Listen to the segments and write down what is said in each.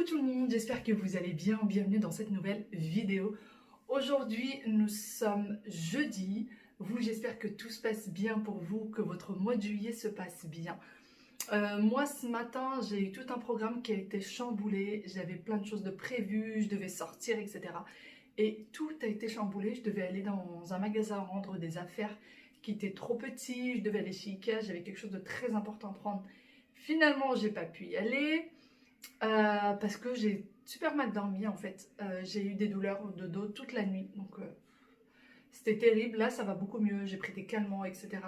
Coucou tout le monde, j'espère que vous allez bien. Bienvenue dans cette nouvelle vidéo. Aujourd'hui, nous sommes jeudi. J'espère que tout se passe bien pour vous, que votre mois de juillet se passe bien. Moi, ce matin, j'ai eu tout un programme qui a été chamboulé. J'avais plein de choses de prévues, je devais sortir, etc. Et tout a été chamboulé. Je devais aller dans un magasin rendre des affaires qui étaient trop petits. Je devais aller chez Ikea, j'avais quelque chose de très important à prendre. Finalement, j'ai pas pu y aller. Parce que j'ai super mal dormi en fait. J'ai eu des douleurs de dos toute la nuit. Donc c'était terrible. Là ça va beaucoup mieux. J'ai pris des calmants, etc.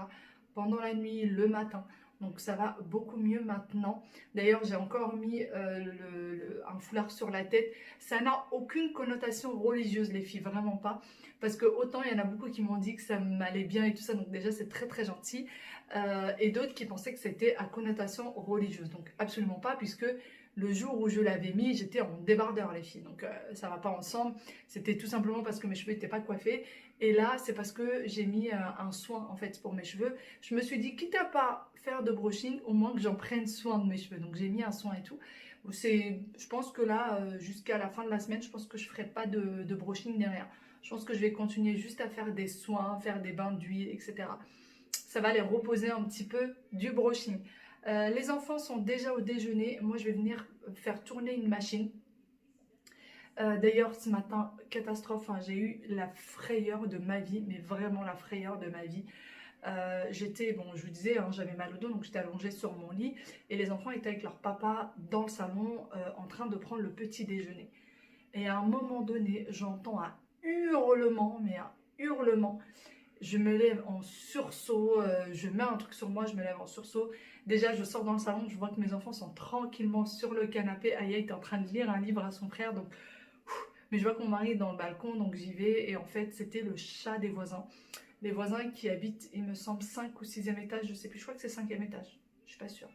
pendant la nuit, le matin. Donc ça va beaucoup mieux maintenant. D'ailleurs j'ai encore mis un foulard sur la tête. Ça n'a aucune connotation religieuse les filles, vraiment pas. Parce que autant il y en a beaucoup qui m'ont dit que ça m'allait bien et tout ça. Donc déjà c'est très très gentil. Et d'autres qui pensaient que c'était à connotation religieuse. Donc absolument pas, puisque le jour où je l'avais mis, j'étais en débardeur les filles, donc ça va pas ensemble. C'était tout simplement parce que mes cheveux n'étaient pas coiffés. Et là, c'est parce que j'ai mis un soin en fait pour mes cheveux. Je me suis dit, quitte à pas faire de brushing, au moins que j'en prenne soin de mes cheveux. Donc j'ai mis un soin et tout. Je pense que là, jusqu'à la fin de la semaine, je pense que je ferai pas de brushing ni rien. Je pense que je vais continuer juste à faire des soins, faire des bains d'huile, etc. Ça va les reposer un petit peu du brushing. Les enfants sont déjà au déjeuner. Moi, je vais venir faire tourner une machine. D'ailleurs, ce matin, catastrophe, hein, j'ai eu la frayeur de ma vie, mais vraiment la frayeur de ma vie. Bon, je vous disais, hein, j'avais mal au dos, donc j'étais allongée sur mon lit. Et les enfants étaient avec leur papa dans le salon en train de prendre le petit déjeuner. Et à un moment donné, j'entends un hurlement, mais un hurlement. Je me lève en sursaut, je mets un truc sur moi, je me lève en sursaut. Déjà, je sors dans le salon, je vois que mes enfants sont tranquillement sur le canapé. Aya est en train de lire un livre à son frère, donc... Mais je vois que mon mari est dans le balcon, donc j'y vais. Et en fait, c'était le chat des voisins. Les voisins qui habitent, il me semble, 5 ou 6e étage, je sais plus, je crois que c'est 5e étage, je suis pas sûre.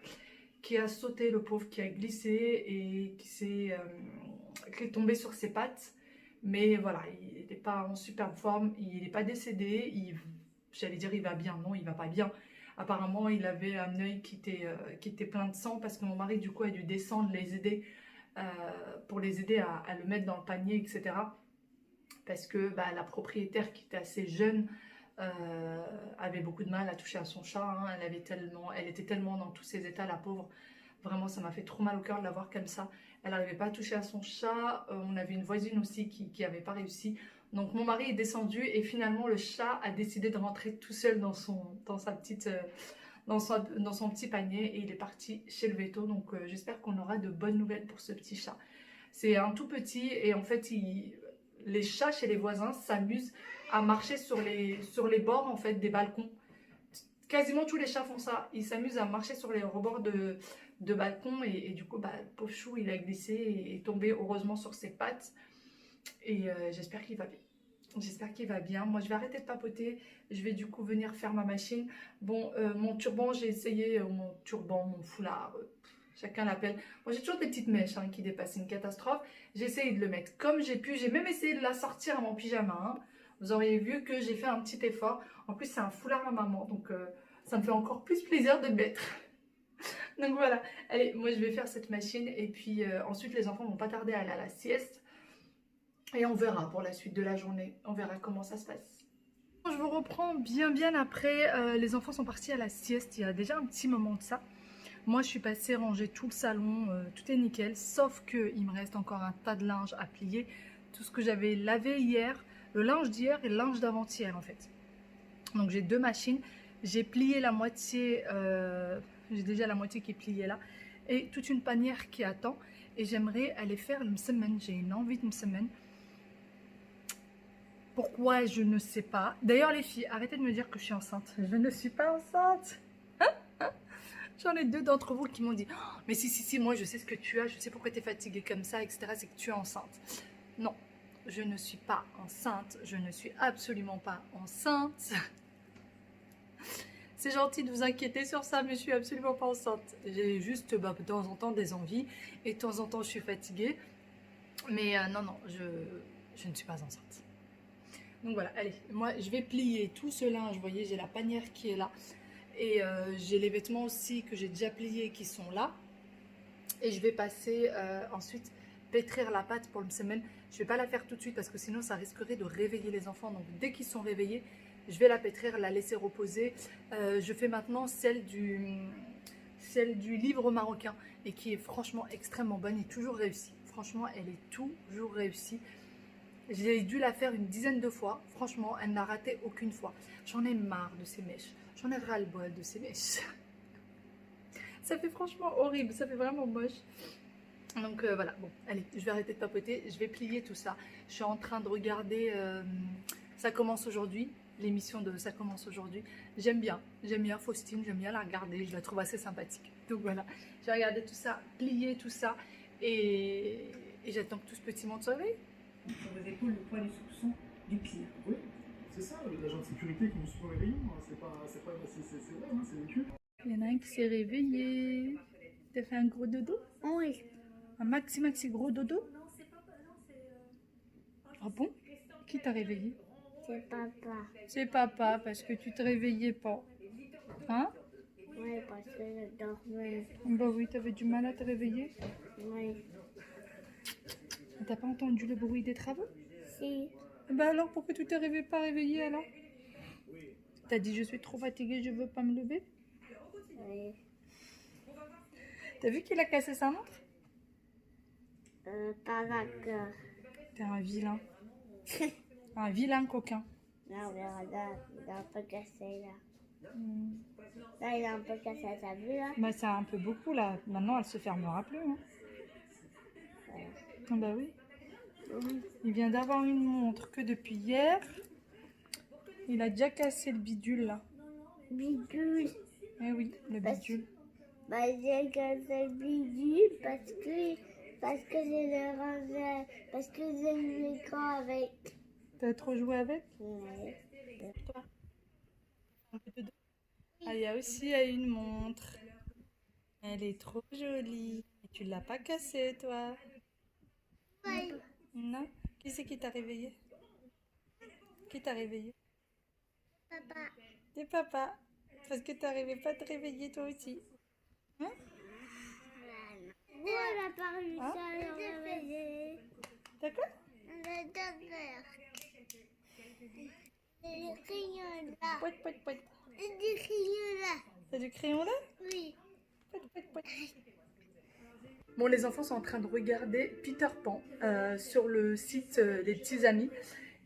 Qui a sauté, le pauvre, qui a glissé et qui est tombé sur ses pattes. Mais voilà, il n'est pas en superbe forme, il n'est pas décédé, j'allais dire il va bien, non il va pas bien. Apparemment il avait un œil qui était plein de sang parce que mon mari du coup a dû descendre les aider pour les aider à le mettre dans le panier, etc. Parce que la propriétaire qui était assez jeune avait beaucoup de mal à toucher à son chat, hein. Elle était tellement dans tous ses états, la pauvre. Vraiment, ça m'a fait trop mal au cœur de la voir comme ça. Elle n'arrivait pas à toucher à son chat. On avait une voisine aussi qui n'avait pas réussi. Donc mon mari est descendu et finalement le chat a décidé de rentrer tout seul dans son petit panier et il est parti chez le veto. Donc j'espère qu'on aura de bonnes nouvelles pour ce petit chat. C'est un tout petit et en fait les chats chez les voisins s'amusent à marcher sur les bords en fait des balcons. Quasiment tous les chats font ça. Ils s'amusent à marcher sur les rebords de balcon et du coup, le pauvre chou, il a glissé et est tombé heureusement sur ses pattes. Et j'espère qu'il va bien. J'espère qu'il va bien. Moi, je vais arrêter de papoter. Je vais du coup venir faire ma machine. Bon, mon turban, j'ai essayé, mon turban, mon foulard, chacun l'appelle. Moi, j'ai toujours des petites mèches qui dépassent, une catastrophe. J'ai essayé de le mettre comme j'ai pu. J'ai même essayé de la sortir à mon pyjama, hein. Vous auriez vu que j'ai fait un petit effort. En plus, c'est un foulard à maman, donc ça me fait encore plus plaisir de le mettre. Donc voilà, allez, moi je vais faire cette machine et puis ensuite les enfants vont pas tarder à aller à la sieste. Et on verra pour la suite de la journée, on verra comment ça se passe. Je vous reprends bien après, les enfants sont partis à la sieste il y a déjà un petit moment de ça. Moi je suis passée ranger tout le salon, tout est nickel, sauf qu'il me reste encore un tas de linge à plier. Tout ce que j'avais lavé hier, le linge d'hier et le linge d'avant-hier en fait. Donc j'ai deux machines, j'ai plié la moitié, j'ai déjà la moitié qui est pliée là, et toute une panière qui attend. Et j'aimerais aller faire le msemen, j'ai une envie de msemen. Pourquoi, je ne sais pas. D'ailleurs les filles, arrêtez de me dire que je suis enceinte. Je ne suis pas enceinte. J'en ai deux d'entre vous qui m'ont dit oh, mais si, moi je sais ce que tu as, je sais pourquoi tu es fatiguée comme ça, etc. C'est que tu es enceinte. Non, je ne suis pas enceinte, je ne suis absolument pas enceinte. C'est gentil de vous inquiéter sur ça, mais je suis absolument pas enceinte. J'ai juste de temps en temps des envies et de temps en temps je suis fatiguée. Mais non, je ne suis pas enceinte. Donc voilà, allez, moi je vais plier tout ce linge. Vous voyez, j'ai la panière qui est là. Et j'ai les vêtements aussi que j'ai déjà pliés qui sont là. Et je vais passer ensuite pétrir la pâte pour une semaine. Je ne vais pas la faire tout de suite parce que sinon ça risquerait de réveiller les enfants. Donc dès qu'ils sont réveillés, je vais la pétrir, la laisser reposer. Je fais maintenant celle du livre marocain et qui est franchement extrêmement bonne et toujours réussie. Franchement, elle est toujours réussie. J'ai dû la faire une dizaine de fois. Franchement, elle n'a raté aucune fois. J'en ai marre de ces mèches. J'en ai ras-le-bol de ces mèches. Ça fait franchement horrible. Ça fait vraiment moche. Donc voilà, bon, allez, je vais arrêter de papoter. Je vais plier tout ça. Je suis en train de regarder Ça commence aujourd'hui. L'émission de Ça commence aujourd'hui. J'aime bien Faustine. J'aime bien la regarder. Je la trouve assez sympathique. Donc voilà, j'ai regardé tout ça, plier tout ça. Et j'attends que tout ce petit monde se réveille. Sur vos épaules, le poids du soupçon du pire. Oui, c'est ça, l'agent de sécurité qui nous suit au réveillon, c'est vrai, hein, c'est vécu. Il y en a un qui s'est réveillé. T'as fait un gros dodo? Oui. Un maxi gros dodo? Ah bon? Qui t'a réveillé? C'est papa. C'est papa, parce que tu te réveillais pas. Hein? Oui, parce que je dormais. Bah oui, t'avais du mal à te réveiller. Oui. T'as pas entendu le bruit des travaux? Si. Bah alors, pourquoi tu t'es pas réveillé alors? T'as dit je suis trop fatiguée, je veux pas me lever? Oui. T'as vu qu'il a cassé sa montre? Pas d'accord. T'es un vilain. Un vilain coquin. Là, regarde, il a un peu cassé là. Là, il a un peu cassé, t'as vu là? Bah c'est un peu beaucoup là. Maintenant, elle se fermera plus. Hein. Ah bah oui. Il vient d'avoir une montre que depuis hier. Il a déjà cassé le bidule là. Bidule. Eh oui, le bidule. Bah, j'ai cassé le bidule parce que j'ai le rangé, parce que j'ai le l'écran avec. T'as trop joué avec? Oui. Toi? Un peu de dos. Ah, il y a aussi une montre. Elle est trop jolie. Et tu l'as pas cassée, toi? Oui. Non? Qui c'est qui t'a réveillé? Qui t'a réveillé? Papa. C'est papa. Parce que t'arrivais pas à te réveiller toi aussi. Hein? On a pas réussi Hein? à le réveiller. D'accord? On a deux heures. Le crayon là. Pouet, pouet, pouet. Le crayon là. T'as du crayon là? Oui. Pouet, pouet, pouet. Bon, les enfants sont en train de regarder Peter Pan sur le site Les Petits Amis.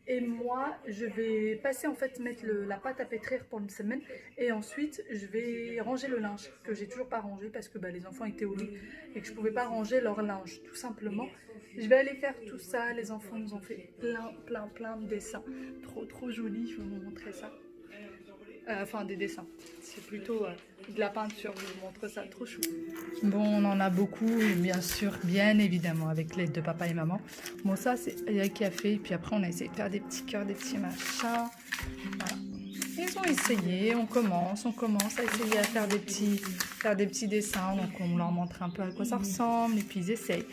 Et moi, je vais passer en fait mettre la pâte à pétrir pour une semaine. Et ensuite, je vais ranger le linge que j'ai toujours pas rangé parce que les enfants étaient au lit et que je pouvais pas ranger leur linge, tout simplement. Je vais aller faire tout ça. Les enfants nous ont fait plein de dessins. Trop jolis. Je vais vous montrer ça. Enfin, des dessins. C'est plutôt de la peinture. Je vous montre ça. Trop chou. Bon, on en a beaucoup, bien sûr, bien évidemment, avec l'aide de papa et maman. Bon, ça, c'est Aya qui a fait. Puis après, on a essayé de faire des petits cœurs, des petits machins. Voilà. Ils ont essayé. On commence à essayer à faire des petits dessins. Donc, on leur montre un peu à quoi ça ressemble. Et puis, ils essayent.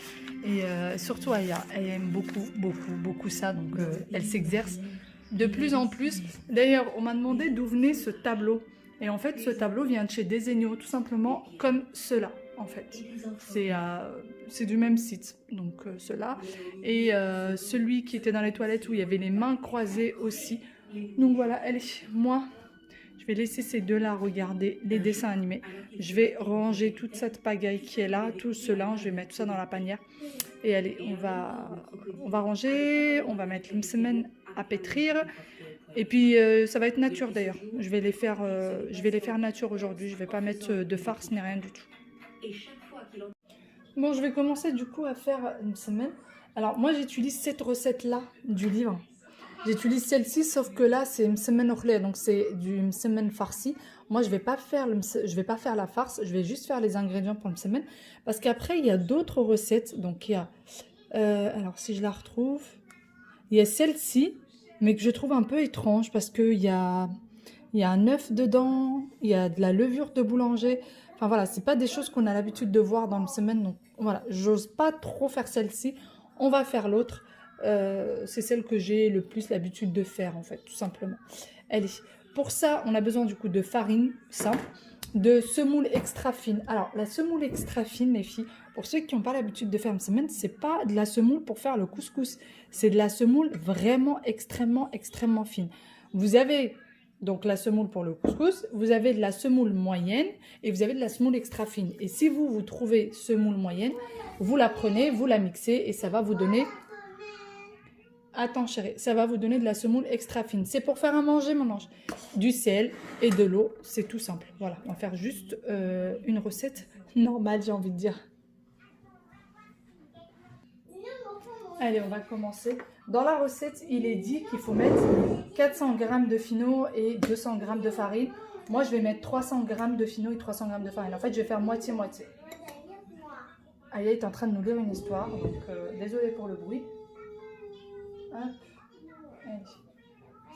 Et surtout, Aya, elle aime beaucoup ça. Donc, elle s'exerce de plus en plus. D'ailleurs, on m'a demandé d'où venait ce tableau. Et en fait, ce tableau vient de chez Desenio, tout simplement comme cela, en fait. C'est du même site, donc cela. Et celui qui était dans les toilettes où il y avait les mains croisées aussi. Donc voilà, allez, moi, je vais laisser ces deux-là regarder les dessins animés. Je vais ranger toute cette pagaille qui est là, tout cela, je vais mettre tout ça dans la panière. Et allez, on va ranger, on va mettre une semaine à pétrir. Et puis ça va être nature d'ailleurs. Je vais les faire nature aujourd'hui. Je vais pas mettre de farce ni rien du tout. Bon, je vais commencer du coup à faire une semaine. Alors moi j'utilise cette recette là du livre. J'utilise celle-ci, sauf que là c'est une semaine orlée, donc c'est une semaine farcie. Moi je vais pas faire la farce, je vais juste faire les ingrédients pour une semaine. Parce qu'après il y a d'autres recettes. Donc il y a, alors si je la retrouve, il y a celle-ci, mais que je trouve un peu étrange parce qu'il y a un œuf dedans, il y a de la levure de boulanger. Enfin voilà, c'est pas des choses qu'on a l'habitude de voir dans une semaine. Donc voilà, j'ose pas trop faire celle-ci. On va faire l'autre. C'est celle que j'ai le plus l'habitude de faire en fait, tout simplement. Allez, pour ça, on a besoin du coup de farine simple. de semoule extra fine. Alors, la semoule extra fine, les filles, pour ceux qui n'ont pas l'habitude de faire une semaine, c'est pas de la semoule pour faire le couscous. C'est de la semoule vraiment extrêmement fine. Vous avez donc la semoule pour le couscous, vous avez de la semoule moyenne et vous avez de la semoule extra fine. Et si vous trouvez semoule moyenne, vous la prenez, vous la mixez et ça va vous donner... Attends chérie, ça va vous donner de la semoule extra fine. C'est pour faire à manger, mon ange. Du sel et de l'eau, c'est tout simple. Voilà, on va faire juste une recette normale, j'ai envie de dire. Allez, on va commencer. Dans la recette, il est dit qu'il faut mettre 400 g de fino et 200 g de farine. Moi, je vais mettre 300 g de fino et 300 g de farine. En fait, je vais faire moitié-moitié. Aya est en train de nous lire une histoire, donc désolée pour le bruit. Hop. Allez,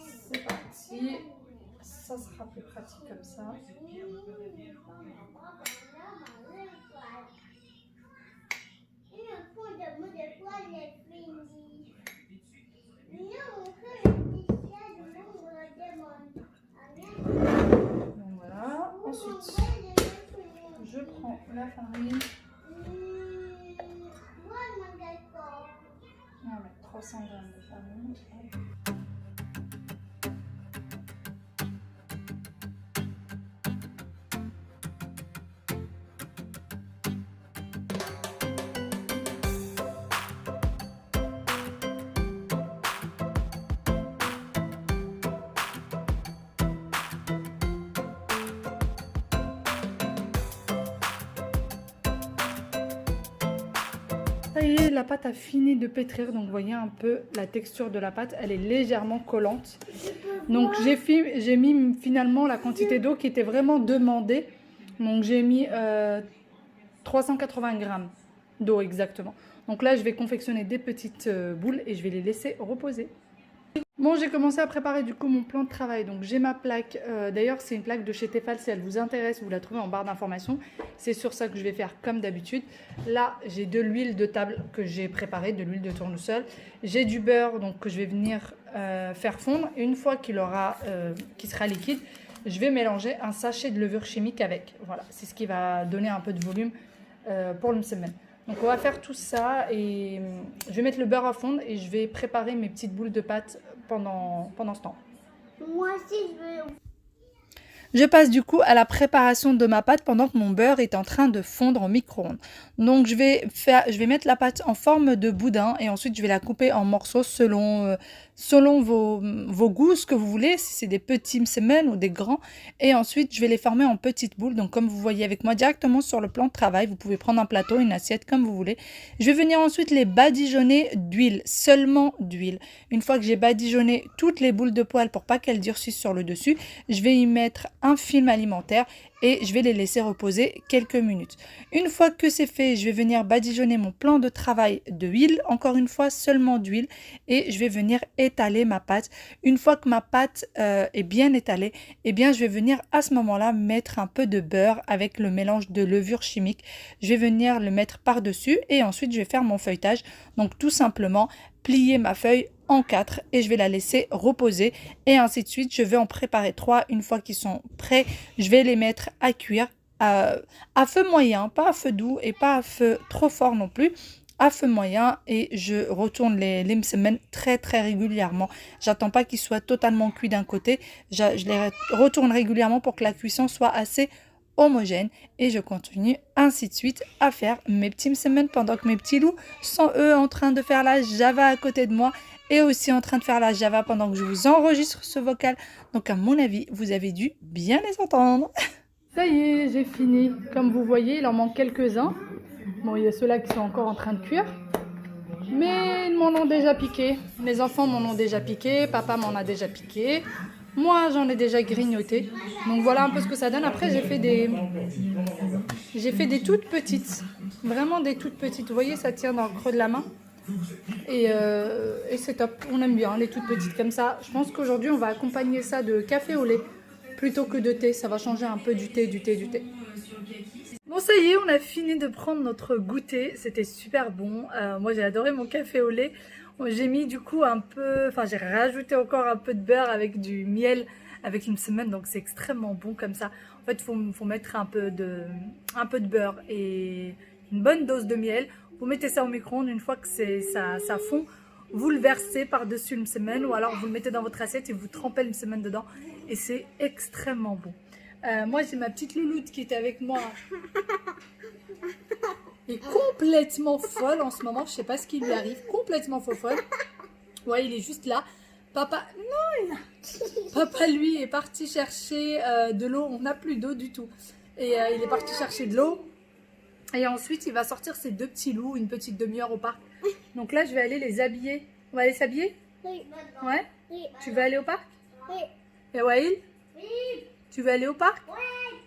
c'est parti. Ça sera plus pratique comme ça. Donc voilà. Ensuite, je prends la farine. On va mettre 300 g de farine. Ça y est, la pâte a fini de pétrir, donc vous voyez un peu la texture de la pâte, elle est légèrement collante. Donc j'ai mis finalement la quantité d'eau qui était vraiment demandée. Donc j'ai mis 380 g d'eau exactement. Donc là je vais confectionner des petites boules et je vais les laisser reposer. Bon, j'ai commencé à préparer du coup mon plan de travail. Donc j'ai ma plaque, d'ailleurs c'est une plaque de chez Tefal, si elle vous intéresse, vous la trouvez en barre d'informations. C'est sur ça que je vais faire comme d'habitude. Là j'ai de l'huile de table que j'ai préparée, de l'huile de tournesol. J'ai du beurre donc que je vais venir faire fondre. Et une fois qu'il sera liquide, je vais mélanger un sachet de levure chimique avec. Voilà, c'est ce qui va donner un peu de volume pour le semaine. Donc on va faire tout ça et je vais mettre le beurre à fondre et je vais préparer mes petites boules de pâte pendant ce temps. Moi aussi, je veux... Je passe du coup à la préparation de ma pâte pendant que mon beurre est en train de fondre au micro-ondes. Donc je vais mettre la pâte en forme de boudin et ensuite je vais la couper en morceaux selon vos goûts, ce que vous voulez, si c'est des petits msemen ou des grands. Et ensuite je vais les former en petites boules. Donc comme vous voyez avec moi directement sur le plan de travail, vous pouvez prendre un plateau, une assiette comme vous voulez. Je vais venir ensuite les badigeonner d'huile, seulement d'huile. Une fois que j'ai badigeonné toutes les boules de poêle pour pas qu'elles durcissent sur le dessus, je vais y mettre un film alimentaire et je vais les laisser reposer quelques minutes. Une fois que c'est fait, je vais venir badigeonner mon plan de travail de huile, encore une fois seulement d'huile, et je vais venir étaler ma pâte. Une fois que ma pâte est bien étalée, eh bien je vais venir à ce moment-là mettre un peu de beurre avec le mélange de levure chimique. Je vais venir le mettre par-dessus et ensuite je vais faire mon feuilletage. Donc tout simplement plier ma feuille en 4 et je vais la laisser reposer et ainsi de suite. Je vais en préparer 3. Une fois qu'ils sont prêts, je vais les mettre à cuire à feu moyen, pas à feu doux et pas à feu trop fort non plus, à feu moyen, et je retourne les msemen très régulièrement. J'attends pas qu'ils soient totalement cuits d'un côté, je les retourne régulièrement pour que la cuisson soit assez homogène et je continue ainsi de suite à faire mes petits msemen pendant que mes petits loups sont eux en train de faire la java à côté de moi et aussi en train de faire la java pendant que je vous enregistre ce vocal. Donc à mon avis, vous avez dû bien les entendre. Ça y est, j'ai fini. Comme vous voyez, il en manque quelques-uns. Bon, il y a ceux-là qui sont encore en train de cuire. Mais ils m'en ont déjà piqué. Les enfants m'en ont déjà piqué. Papa m'en a déjà piqué. Moi, j'en ai déjà grignoté. Donc voilà un peu ce que ça donne. Après, j'ai fait des toutes petites. Vraiment des toutes petites. Vous voyez, ça tient dans le creux de la main. Et c'est top. On aime bien les toutes petites comme ça. Je pense qu'aujourd'hui, on va accompagner ça de café au lait plutôt que de thé. Ça va changer un peu du thé. Bon, ça y est, on a fini de prendre notre goûter. C'était super bon. Moi, j'ai adoré mon café au lait. J'ai mis du coup j'ai rajouté encore un peu de beurre avec du miel, avec une semaine. Donc, c'est extrêmement bon comme ça. En fait, faut mettre un peu de beurre et une bonne dose de miel. Vous mettez ça au micro-ondes. Une fois que ça fond, vous le versez par-dessus le msemen ou alors vous le mettez dans votre assiette et vous trempez le msemen dedans. Et c'est extrêmement bon. Moi, j'ai ma petite louloute qui était avec moi. Elle est complètement folle en ce moment. Je sais pas ce qui lui arrive. Complètement folle. Ouais, il est juste là. Papa, non, papa, lui, est parti chercher de l'eau. On n'a plus d'eau du tout. Et il est parti chercher de l'eau. Et ensuite, il va sortir ses deux petits loups, une petite demi-heure au parc. Donc là, je vais aller les habiller. On va aller s'habiller? Oui. Ouais? Oui. Tu veux aller au parc? Oui. Et Waïl? Oui. Tu veux aller au parc? Oui.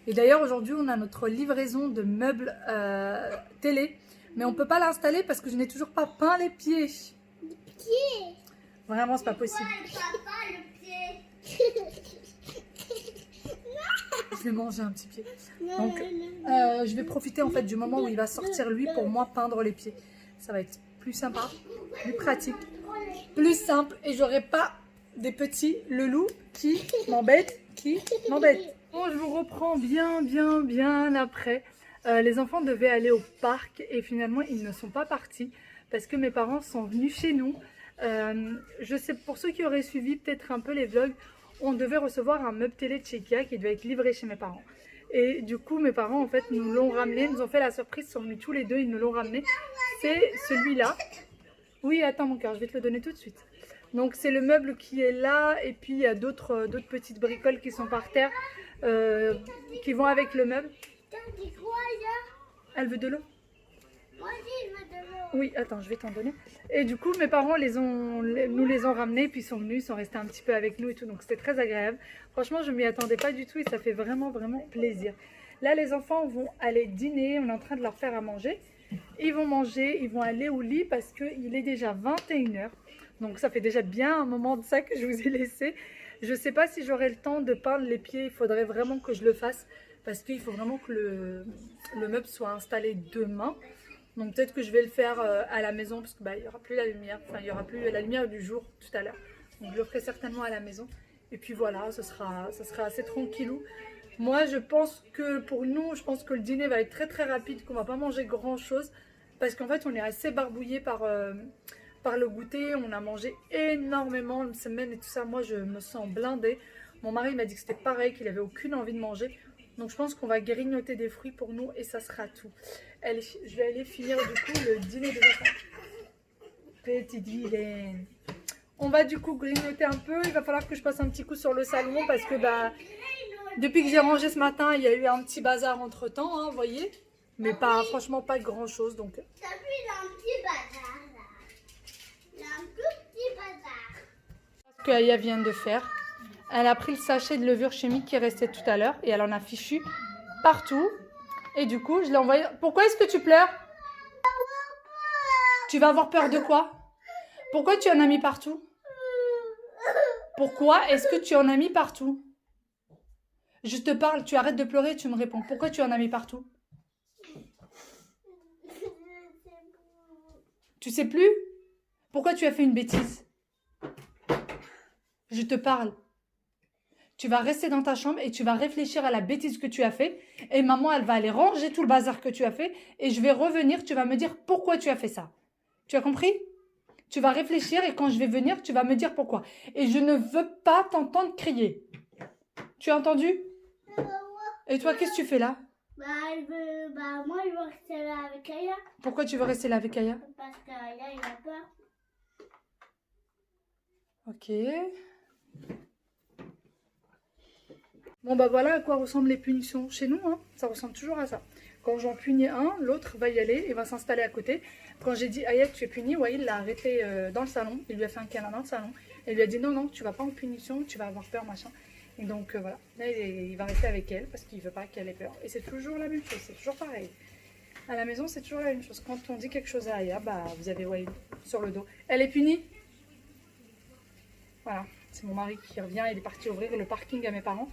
Et d'ailleurs, aujourd'hui, on a notre livraison de meubles télé. Mais on ne peut pas l'installer parce que je n'ai toujours pas peint les pieds. Pied. Vraiment, c'est pas possible. Papa, le pied. Je vais manger un petit pied. Non, Donc, je vais profiter en fait du moment où il va sortir lui pour moi peindre les pieds. Ça va être plus sympa, plus pratique, plus simple et j'aurai pas des petits loulous qui m'embêtent, Bon, je vous reprends bien après. Les enfants devaient aller au parc et finalement ils ne sont pas partis parce que mes parents sont venus chez nous. Je sais, pour ceux qui auraient suivi peut-être un peu les vlogs, on devait recevoir un meuble télé de chez Ikea qui devait être livré chez mes parents. Et du coup, mes parents, en fait, nous l'ont ramené, nous ont fait la surprise, sont venus tous les deux, ils nous l'ont ramené. C'est celui-là. Oui, attends mon cœur, je vais te le donner tout de suite. Donc, c'est le meuble qui est là, et puis il y a d'autres petites bricoles qui sont par terre, qui vont avec le meuble. T'as dit quoi, là? Elle veut de l'eau? Moi aussi, je veux de l'eau. Oui, attends, je vais t'en donner. Et du coup, mes parents nous les ont ramenés, puis ils sont venus, ils sont restés un petit peu avec nous et tout. Donc, c'était très agréable. Franchement, je ne m'y attendais pas du tout et ça fait vraiment plaisir. Là, les enfants vont aller dîner. On est en train de leur faire à manger. Ils vont manger, ils vont aller au lit parce qu'il est déjà 21 h. Donc, ça fait déjà bien un moment de ça que je vous ai laissé. Je ne sais pas si j'aurai le temps de peindre les pieds. Il faudrait vraiment que je le fasse parce qu'il faut vraiment que le meuble soit installé demain. Donc peut-être que je vais le faire à la maison parce qu'il n'y aura plus la lumière, enfin il n'y aura plus la lumière du jour tout à l'heure. Donc je le ferai certainement à la maison. Et puis voilà, ça sera assez tranquillou. Moi je pense que pour nous, je pense que le dîner va être très rapide, qu'on va pas manger grand chose. Parce qu'en fait on est assez barbouillé par le goûter, on a mangé énormément une semaine et tout ça. Moi je me sens blindée. Mon mari m'a dit que c'était pareil, qu'il n'avait aucune envie de manger. Donc je pense qu'on va grignoter des fruits pour nous et ça sera tout. Allez, je vais aller finir du coup le dîner des enfants. Petite vilaine. On va du coup grignoter un peu. Il va falloir que je passe un petit coup sur le salon parce que depuis que j'ai rangé ce matin, il y a eu un petit bazar entre temps, hein, vous voyez. Mais franchement pas grand chose. Donc. T'as vu, il y a un petit bazar là. Il y a un tout petit bazar. Ce que Aya vient de faire. Elle a pris le sachet de levure chimique qui restait tout à l'heure et elle en a fichu partout. Et du coup, je l'ai envoyé. Pourquoi est-ce que tu pleures? Tu vas avoir peur de quoi? Pourquoi tu en as mis partout? Pourquoi est-ce que tu en as mis partout? Je te parle, tu arrêtes de pleurer et tu me réponds. Pourquoi tu en as mis partout? Tu sais plus? Pourquoi tu as fait une bêtise? Je te parle. Tu vas rester dans ta chambre et tu vas réfléchir à la bêtise que tu as fait. Et maman, elle va aller ranger tout le bazar que tu as fait. Et je vais revenir, tu vas me dire pourquoi tu as fait ça. Tu as compris? Tu vas réfléchir et quand je vais venir, tu vas me dire pourquoi. Et je ne veux pas t'entendre crier. Tu as entendu? Et toi, qu'est-ce que tu fais là? Moi, je veux rester là avec Aya. Pourquoi tu veux rester là avec Aya? Parce qu'Aya, il a peur. Ok. Bon bah voilà à quoi ressemblent les punitions chez nous, hein. Ça ressemble toujours à ça. Quand j'en punis un, l'autre va y aller et va s'installer à côté. Quand j'ai dit Aya tu es puni, ouais, il l'a arrêté dans le salon, il lui a fait un câlin dans le salon. Et il lui a dit non, tu vas pas en punition, tu vas avoir peur machin. Et donc voilà, là il va rester avec elle parce qu'il veut pas qu'elle ait peur. Et c'est toujours la même chose, c'est toujours pareil. À la maison c'est toujours la même chose. Quand on dit quelque chose à Aya, bah vous avez Waïl sur le dos. Elle est punie. Voilà, c'est mon mari qui revient, il est parti ouvrir le parking à mes parents.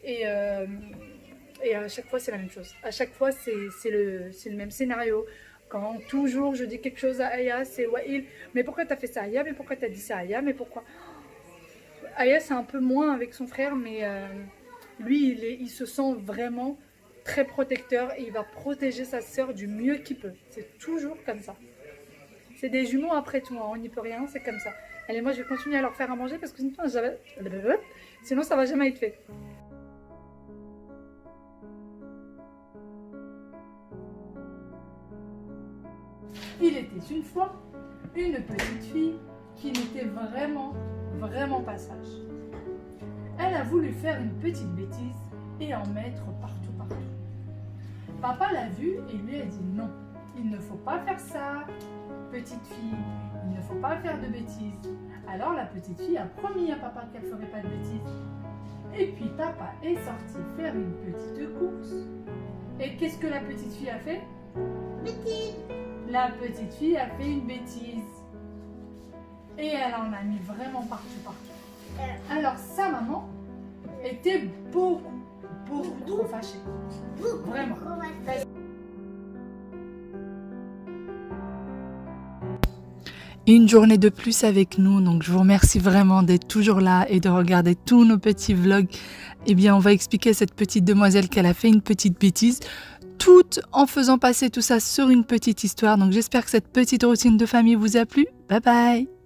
Et à chaque fois c'est la même chose. À chaque fois c'est le même scénario. Quand toujours je dis quelque chose à Aya, c'est Waïl. Mais pourquoi t'as fait ça Aya? Mais pourquoi t'as dit ça Aya? Mais pourquoi? Aya c'est un peu moins avec son frère, mais Lui, il se sent vraiment très protecteur et il va protéger sa sœur du mieux qu'il peut. C'est toujours comme ça. C'est des jumeaux après tout, hein, on n'y peut rien, c'est comme ça. Allez, moi je vais continuer à leur faire à manger parce que sinon ça va jamais être fait. Il était une fois une petite fille qui n'était vraiment pas sage. Elle a voulu faire une petite bêtise et en mettre partout. Papa l'a vue et lui a dit non, il ne faut pas faire ça, petite fille, il ne faut pas faire de bêtises. Alors la petite fille a promis à papa qu'elle ne ferait pas de bêtises. Et puis papa est sorti faire une petite course. Et qu'est-ce que la petite fille a fait? La petite fille a fait une bêtise. Et elle en a mis vraiment partout. Alors sa maman était beaucoup trop fâchée. Vraiment. Une journée de plus avec nous, donc je vous remercie vraiment d'être toujours là et de regarder tous nos petits vlogs. Eh bien, on va expliquer à cette petite demoiselle qu'elle a fait une petite bêtise, tout en faisant passer tout ça sur une petite histoire. Donc j'espère que cette petite routine de famille vous a plu. Bye bye!